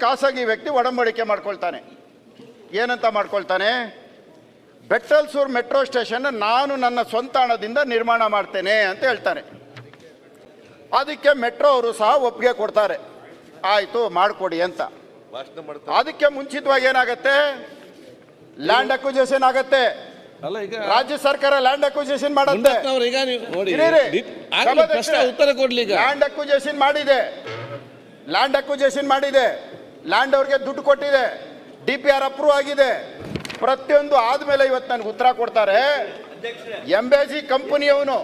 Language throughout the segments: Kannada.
ಖಾಸಗಿ ವ್ಯಕ್ತಿ ಒಡಂಬಡಿಕೆ ಮಾಡ್ಕೊಳ್ತಾನೆ. ಏನಂತ ಮಾಡ್ಕೊಳ್ತಾನೆ? ಬೆಟ್ಟಲ್ಸೂರು ಮೆಟ್ರೋ ಸ್ಟೇಷನ್ ನಾನು ನನ್ನ ಸ್ವಂತ ಹಣದಿಂದ ನಿರ್ಮಾಣ ಮಾಡ್ತೇನೆ ಅಂತ ಹೇಳ್ತಾನೆ. ಅದಕ್ಕೆ ಮೆಟ್ರೋ ಅವರು ಸಹ ಒಪ್ಪಿಗೆ ಕೊಡ್ತಾರೆ, ಆಯಿತು ಮಾಡಿಕೊಡಿ ಅಂತ. ಅದಕ್ಕೆ ಮುಂಚಿತವಾಗಿ ಏನಾಗತ್ತೆ? ಲ್ಯಾಂಡ್ ಅಕ್ವಿಜಿಷನ್ ಆಗತ್ತೆ. ರಾಜ್ಯ ಸರ್ಕಾರ ಲ್ಯಾಂಡ್ ಅಕ್ವಿಜಿಷನ್ ಮಾಡುತ್ತೆ. ಲ್ಯಾಂಡ್ ಅಕ್ವಿಜಿಷನ್ ಮಾಡಿದೆ, ಲ್ಯಾಂಡ್ ಅವ್ರಿಗೆ ದುಡ್ಡು ಕೊಟ್ಟಿದೆ, DPR ಅಪ್ರೂವ್ ಆಗಿದೆ, ಪ್ರತಿಯೊಂದು ಆದ್ಮೇಲೆ ಇವತ್ತು ನನಗೆ ಉತ್ತರ ಕೊಡ್ತಾರೆ. ಎಂಬೇಸಿ ಕಂಪನಿಯವನು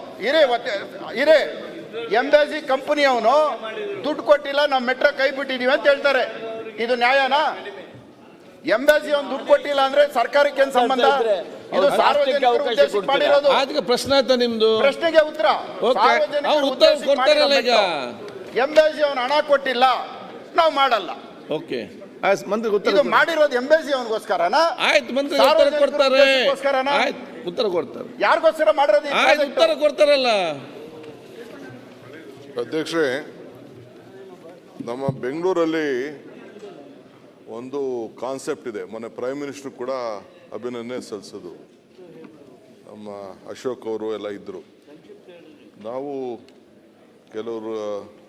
ಎಂಬೇಸಿ ಕಂಪನಿಯವನು ದುಡ್ಡು ಕೊಟ್ಟಿಲ್ಲ, ನಾವು ಮೆಟ್ರೋ ಕೈ ಬಿಟ್ಟಿದೀವಿ ಅಂತ ಹೇಳ್ತಾರೆ. ಇದು ನ್ಯಾಯನಾ? ಎಂಬೇಸಿ ಅವ್ನು ದುಡ್ಡು ಕೊಟ್ಟಿಲ್ಲ ಅಂದ್ರೆ ಸರ್ಕಾರಕ್ಕೆ ಏನ್ ಸಂಬಂಧ? ಇದು ಸಾರ್ವಜನಿಕರ ಉದ್ದೇಶಕ್ಕೆ ಮಾಡಿರೋದು. ಪ್ರಶ್ನೆ ಆಯ್ತಾ ನಿಮ್ದು? ಪ್ರಶ್ನೆಗೆ ಉತ್ತರ ಎಂಬೇಸಿ ಅವನು ಹಣ ಕೊಟ್ಟಿಲ್ಲ, ನಾವು ಮಾಡಲ್ಲ. ಓಕೆ, ಇದು ಮಾಡಿರೋದು ಎಂಬೇಸಿ ಅವನಿಗೋಸ್ಕರನಾ? ಆಯ್ತು, ಮಂತ್ರಿ ಉತ್ತರ ಕೊಡ್ತಾರೆ. ಉತ್ತರ ಕೊಡ್ತಾರೆ. ಯಾರಿಗೋಸ್ಕರ ಮಾಡಿರೋದು? ಉತ್ತರ ಕೊಡ್ತಾರಲ್ಲ. ಅಧ್ಯಕ್ಷರೇ, ನಮ್ಮ ಬೆಂಗಳೂರಲ್ಲಿ ಒಂದು ಕಾನ್ಸೆಪ್ಟ್ ಇದೆ. ಮೊನ್ನೆ ಪ್ರೈಮ್ ಮಿನಿಸ್ಟರ್ ಕೂಡ ಅಭಿನಂದನೆ ಸಲ್ಲಿಸೋದು, ನಮ್ಮ ಅಶೋಕ್ ಅವರು ಎಲ್ಲ ಇದ್ದರು. ನಾವು ಕೆಲವರು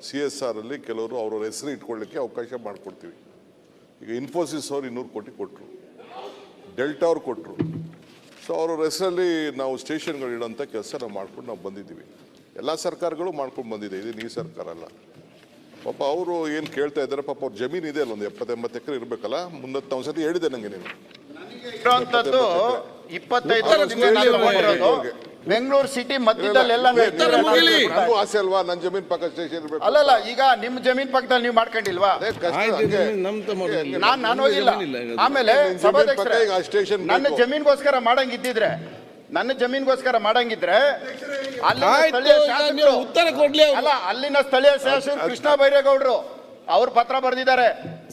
CSR ಅಲ್ಲಿ ಕೆಲವರು ಅವ್ರವ್ರ ಹೆಸರು ಇಟ್ಕೊಳ್ಳಿಕ್ಕೆ ಅವಕಾಶ ಮಾಡಿಕೊಡ್ತೀವಿ. ಈಗ ಇನ್ಫೋಸಿಸ್ ಅವರು 200 ಕೋಟಿ ಕೊಟ್ಟರು, ಡೆಲ್ಟಾ ಅವ್ರು ಕೊಟ್ಟರು. ಸೊ ಅವ್ರವ್ರ ಹೆಸರಲ್ಲಿ ನಾವು ಸ್ಟೇಷನ್ಗಳು ಇಡೋಂಥ ಕೆಲಸ ನಾವು ಮಾಡ್ಕೊಂಡು ನಾವು ಬಂದಿದ್ದೀವಿ. ಎಲ್ಲ ಸರ್ಕಾರಗಳು ಮಾಡ್ಕೊಂಡು ಬಂದಿದೆ, ಇದು ಈ ಸರ್ಕಾರ ಅಲ್ಲ. ಪಾಪ ಅವರು ಏನು ಕೇಳ್ತಾ ಇದ್ದಾರೆ, ಪಾಪ ಅವ್ರ ಜಮೀನು ಇದೆ ಅಲ್ಲ, ಒಂದು 70-80 ಎಕರೆ ಇರಬೇಕಲ್ಲ. ಮುಂದತ್ತು ನಾವು ಸತಿ ಹೇಳಿದೆ ನನಗೆ, ನೀನು 25 ಬೆಂಗಳೂರು ಸಿಟಿ ಮಧ್ಯದಲ್ಲೆಲ್ಲ ಆಸೆ ಅಲ್ವಾ ನನ್ನ ಜಮೀನ್ ಪಕ್ಕ ಸ್ಟೇಷನ್ ಇರಬೇಕು? ಅಲ್ಲಲ್ಲ, ಈಗ ನಿಮ್ಮ ಜಮೀನ್ ಪಕ್ಕದಲ್ಲಿ ನೀವು ಮಾಡ್ಕೊಂಡಿಲ್ವಾ? ನಾನು ಹೋಗಿಲ್ಲ. ಆಮೇಲೆ ನನ್ನ ಜಮೀನ್ಗೋಸ್ಕರ ಮಾಡಂಗಿದ್ದಿದ್ರೆ ಉತ್ತರ ಕೊಡ್ಲಿ. ಅಲ್ಲ, ಅಲ್ಲಿನ ಸ್ಥಳೀಯ ಶಾಸಕರು ಕೃಷ್ಣ ಬೈರೇಗೌಡರು ಅವ್ರು ಪತ್ರ ಬರೆದಿದ್ದಾರೆ.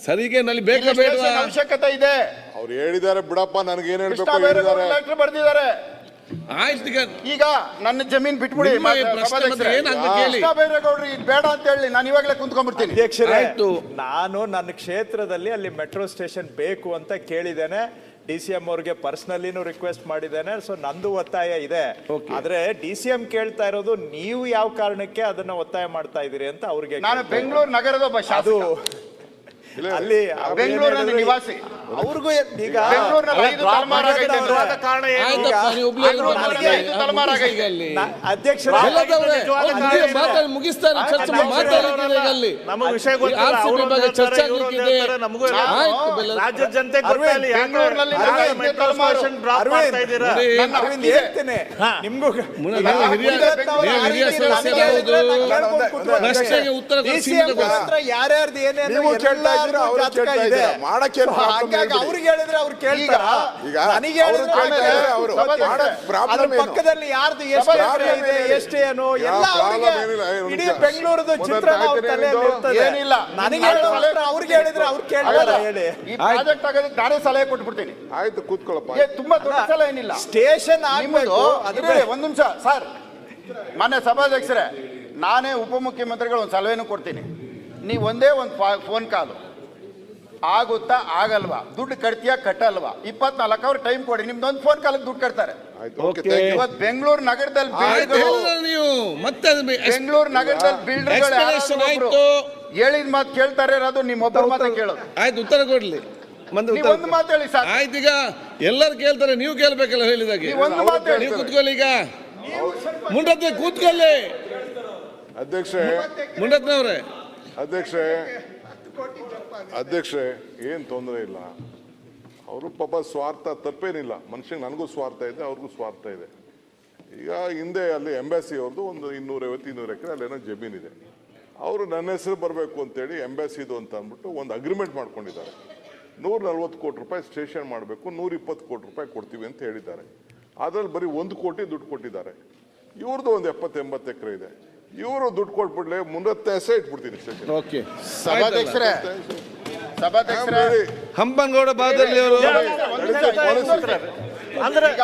ಸರಿಗೆ ನಲ್ಲಿ ಬೇಕಾ ಬೇಡ ಅವಶ್ಯಕತೆ ಇದೆ ಅವ್ರು ಹೇಳಿದ್ದಾರೆ. ಬಿಡಪ್ಪ, ನನಗೆ ಏನ್ ಕೃಷ್ಣ ಬೈರೇಗೌಡರು ಲೆಟರ್ ಬರೆದಿದ್ದಾರೆ. ಈಗ ನನ್ನ ಜಮೀನ್ ಬಿಟ್ಬಿಡಿ, ಕೃಷ್ಣ ಬೈರೇಗೌಡರು ಇದು ಬೇಡ ಅಂತ ಹೇಳಿ ನಾನು ಇವಾಗಲೇ ಕುಂತ್ಕೊಂಡ್ಬಿಡ್ತೀನಿ. ನಾನು ನನ್ನ ಕ್ಷೇತ್ರದಲ್ಲಿ ಅಲ್ಲಿ ಮೆಟ್ರೋ ಸ್ಟೇಷನ್ ಬೇಕು ಅಂತ ಕೇಳಿದ್ದೇನೆ. DCM ಅವ್ರಿಗೆ ಪರ್ಸನಲಿನೂ ರಿಕ್ವೆಸ್ಟ್ ಮಾಡಿದ್ದೇನೆ. ಸೊ ನಂದು ಒತ್ತಾಯ ಇದೆ. ಆದ್ರೆ DCM ಕೇಳ್ತಾ ಇರೋದು ನೀವು ಯಾವ ಕಾರಣಕ್ಕೆ ಅದನ್ನ ಒತ್ತಾಯ ಮಾಡ್ತಾ ಇದೀರಿ ಅಂತ ಅವ್ರಿಗೆ. ನಾನು ಬೆಂಗಳೂರು ನಗರದ ಒಬ್ಬ ಶಾಸಕ, ಅಲ್ಲಿ ಬೆಂಗಳೂರಿನ ನಿವಾಸಿ. ಅವ್ರಿಗೂ ಈಗ ರಾಜ್ಯ ಜನತೆ ಯಾರ್ಯಾರ್ದು ಏನೇನು ಮಾಡಕ್ಕೆ ಅವ್ರಿಗೆ ಹೇಳಿದ್ರೆ ಅವ್ರು ಕೇಳ್ತಾರ. ನನಗೆ ಪಕ್ಕದಲ್ಲಿ ಯಾರ್ದು ಎಷ್ಟು ಎಷ್ಟು ಏನು ಎಲ್ಲ ಇಡೀ ಬೆಂಗಳೂರದು ಚಿತ್ರ ಏನಿಲ್ಲ. ನನಗೆ ಅವ್ರಿಗೆ ಹೇಳಿದ್ರೆ ಅವ್ರು ಕೇಳ್ತಾರ. ಹೇಳಿ, ಈ ಪ್ರಾಜೆಕ್ಟ್ ಆಗೋದಕ್ಕೆ ನಾನೇ ಸಲಹೆ ಕೊಟ್ಬಿಡ್ತೀನಿ. ಆಯ್ತು, ಕೂತ್ಕೊಳ್ಳಪ್ಪ. ತುಂಬಾ ದೊಡ್ಡ ಸಲಹೆ ಏನಿಲ್ಲ. ಸ್ಟೇಷನ್ ಆಗ್ಬೇಕು. ಒಂದ್ ನಿಮಿಷ ಸರ್, ಮಾನ್ಯ ಸಭಾಧ್ಯಕ್ಷರೇ, ನಾನೇ ಉಪಮುಖ್ಯಮಂತ್ರಿಗಳು ಒಂದು ಸಲಹೆನೂ ಕೊಡ್ತೀನಿ. ನೀವು ಒಂದೇ ಒಂದು ಫೋನ್ ಕಾಲು ಆಗುತ್ತಾ ಆಗಲ್ವಾ, ದುಡ್ಡು ಕಟ್ತೀಯಾ ಕಟ್ಟಲ್ವಾ, 24 ಅವರ್ ಟೈಮ್ ಕೊಡಿ, ನಿಮ್ದೊಂದು ಫೋನ್ ಕಾಲಕ್ಕೆ ದುಡ್ಡು ಕಟ್ತಾರೆ. ಇವತ್ತು ಬೆಂಗಳೂರು ನಗರದಲ್ಲಿ ಬೆಂಗಳೂರು ನಗರದಲ್ಲಿ ಬಿಲ್ಡರ್ಗಳು ಹೇಳಿದ ಮಾತು ಕೇಳ್ತಾರೆ, ಅದು ನಿಮ್ಮೊಬ್ಬರ ಮಾತ್ರ ಕೇಳೋದು. ಆಯ್ತು, ಉತ್ತರ ಕೊಡ್ಲಿ. ಒಂದು ಮಾತು ಹೇಳಿ ಸರ್. ಆಯ್ತು, ಈಗ ಎಲ್ಲರೂ ಕೇಳ್ತಾರೆ, ನೀವು ಕೇಳ್ಬೇಕಲ್ಲ ಹೇಳಿದಾಗೆ. ಒಂದು ಮಾತು ಹೇಳಿ. ನೀವು ಕೂತ್ಕೊಳ್ಳಿ, ಈಗ ಮುಂಡತ್ತೆ ಕೂತ್ಕೊಳ್ಳಿ. ಅಧ್ಯಕ್ಷರೇ, ಮುಂಡತ್ನವ್ರೆ, ಅಧ್ಯಕ್ಷರೇ ಏನು ತೊಂದರೆ ಇಲ್ಲ. ಅವರು ಪಾಪ ಸ್ವಾರ್ಥ ತಪ್ಪೇನಿಲ್ಲ. ಮನುಷ್ಯಂಗೆ ನನಗೂ ಸ್ವಾರ್ಥ ಇದೆ, ಅವ್ರಿಗೂ ಸ್ವಾರ್ಥ ಇದೆ. ಈಗ ಹಿಂದೆ ಅಲ್ಲಿ ಎಂಬಾಸಿ ಅವ್ರದ್ದು ಒಂದು 250-200 ಎಕರೆ ಅಲ್ಲೇನೋ ಜಮೀನಿದೆ. ಅವರು ನನ್ನ ಹೆಸರು ಬರಬೇಕು ಅಂತೇಳಿ ಎಂಬಾಸಿದು ಅಂತ ಅಂದ್ಬಿಟ್ಟು ಒಂದು ಅಗ್ರಿಮೆಂಟ್ ಮಾಡ್ಕೊಂಡಿದ್ದಾರೆ. 140 ಕೋಟಿ ರೂಪಾಯಿ ಸ್ಟೇಷನ್ ಮಾಡಬೇಕು, 120 ಕೋಟಿ ರೂಪಾಯಿ ಕೊಡ್ತೀವಿ ಅಂತ ಹೇಳಿದ್ದಾರೆ. ಅದ್ರಲ್ಲಿ ಬರೀ 1 ಕೋಟಿ ದುಡ್ಡು ಕೊಟ್ಟಿದ್ದಾರೆ. ಇವ್ರದ್ದು ಒಂದು 70-80 ಎಕರೆ ಇದೆ. ಇವರು ದುಡ್ಡು ಕೊಟ್ಬಿಡ್ಲೆ, 300 ಹೆಸರು ಇಟ್ಬಿಡ್ತೀನಿ ಸ್ಟೇಷನ್. ಓಕೆ, ಸಭಾಧ್ಯಕ್ಷರೇ, ಹಂಪನಗೌಡ ಬಾದಲ್ಲಿ ಅವರು ಅಂದ್ರೆ ಈಗ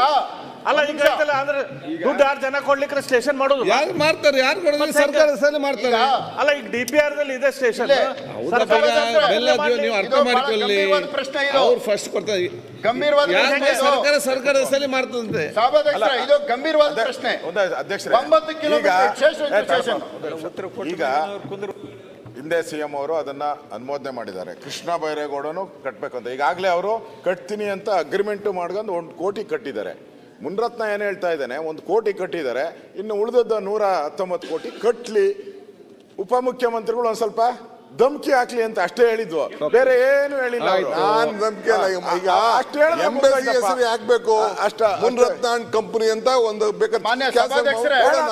ಅಲ್ಲ ಈಗ ಐತಲ್ಲ ಅಂದ್ರೆ ದುಡ್ಡು 6 ಜನ ಕೊಡ್ಲಿಕ್ಕೆ ಸ್ಟೇಷನ್ ಮಾಡೋದು ಯಾರು ಮಾಡ್ತಾರೆ, ಯಾರು ಕೊಡೋದು ಸರ್ಕಾರ ಸಲ ಮಾಡ್ತಾರೆ. ಅಲ್ಲ ಈಗ DPR ದಲ್ಲಿ ಇದೆ ಸ್ಟೇಷನ್ ಹೌದಾ ಬೇಗ ಬೆಲ್ಲ ಅದೀವಿ, ನೀವು ಅರ್ಥ ಇದು ಬಹಳ ಮಾಡಿಕೊಳ್ಳಿ. ಗಂಭೀರವಾದ ಪ್ರಶ್ನೆ ಇದು. ಅವ್ರು ಫಸ್ಟ್ ಕೊಡ್ತಾರೆ, ಗಂಭೀರವಾದ ಯಾಕೆ ಪ್ರಶ್ನೆ ಇದು. ಸರ್ಕಾರದ ಸಲ ಮಾಡ್ತಂತೆ. ಸಭಾಧ್ಯಕ್ಷರೇ, ಇದು ಗಂಭೀರವಾದ ಪ್ರಶ್ನೆ. ಅಧ್ಯಕ್ಷರೇ 9 ಕಿಲೋಮೀಟರ್ ಸ್ಟೇಷನ್. ಈಗ ಹಿಂದೆ CM ಅವರು ಅದನ್ನ ಅನುಮೋದನೆ ಮಾಡಿದ್ದಾರೆ. ಕೃಷ್ಣ ಬೈರೇಗೌಡನು ಕಟ್ಟಬೇಕಂತ ಈಗಾಗಲೇ ಅವರು ಕಟ್ತೀನಿ ಅಂತ ಅಗ್ರಿಮೆಂಟ್ ಮಾಡ್ಕೊಂಡು 1 ಕೋಟಿ ಕಟ್ಟಿದ್ದಾರೆ. ಮುನ್ರತ್ನ ಏನು ಹೇಳ್ತಾ ಇದ್ದಾನೆ, 1 ಕೋಟಿ ಕಟ್ಟಿದ್ದಾರೆ, ಇನ್ನು ಉಳಿದದ್ದು 119 ಕೋಟಿ ಕಟ್ಲಿ. ಉಪಮುಖ್ಯಮಂತ್ರಿಗಳು ಒಂದ್ ಸ್ವಲ್ಪ ಧಮ್ಕಿ ಹಾಕ್ಲಿ ಅಂತ ಅಷ್ಟೇ ಹೇಳಿದ್ವು, ಬೇರೆ ಏನು ಹೇಳಿಲ್ಲ ಅವ್ರು. ನಾನ್ ನಂಬಿಕೆ ಇಲ್ಲ. ಈಗ ಅಷ್ಟು ಹೇಳಿದ್ರೆ ಎಂಬಸಿ ಹೆಸರು ಹಾಕ್ಬೇಕು, ಅಷ್ಟ ಮುನ್ರತ್ನ ಕಂಪನಿ ಅಂತ ಒಂದು ಬೇಕಾದ್ರೆ ಮಾನ್ಯ cancel ಸಭಾಧ್ಯಕ್ಷರೇ, ಮಾಡೋಣ.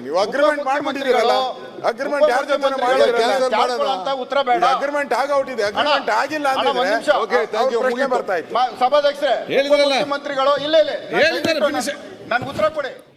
ನೀವು ಅಗ್ರಿಮೆಂಟ್ ಮಾಡ್ಬಿಟ್ಟಿದ್ದೀರಲ್ಲ, ಅಗ್ರಿಮೆಂಟ್ ಯಾರ ಜೊತೆ ಅಂತ ಉತ್ತರ ಬೇಡ. ಅಗ್ರಿಮೆಂಟ್ ಆಗೌಟಿದೆ, ಅಗ್ರಿಮೆಂಟ್ ಆಗಿಲ್ಲ ಅಣ್ಣ, ಒಂದ್ ನಿಮಿಷ. ಅಂದ್ರೆ Okay, thank you. ಪ್ರಶ್ನೆ ಬರ್ತಾ ಇತ್ತು. ಸಭಾಧ್ಯಕ್ಷರೇ, ಹೇಳಿದ್ರಲ್ಲ. ಮುಖ್ಯಮಂತ್ರಿಗಳು ಇಲ್ಲ ಹೇಳಿದ್ದಾರೆ, finish. ನನ್ಗೆ ಉತ್ತರ ಕೊಡಿ.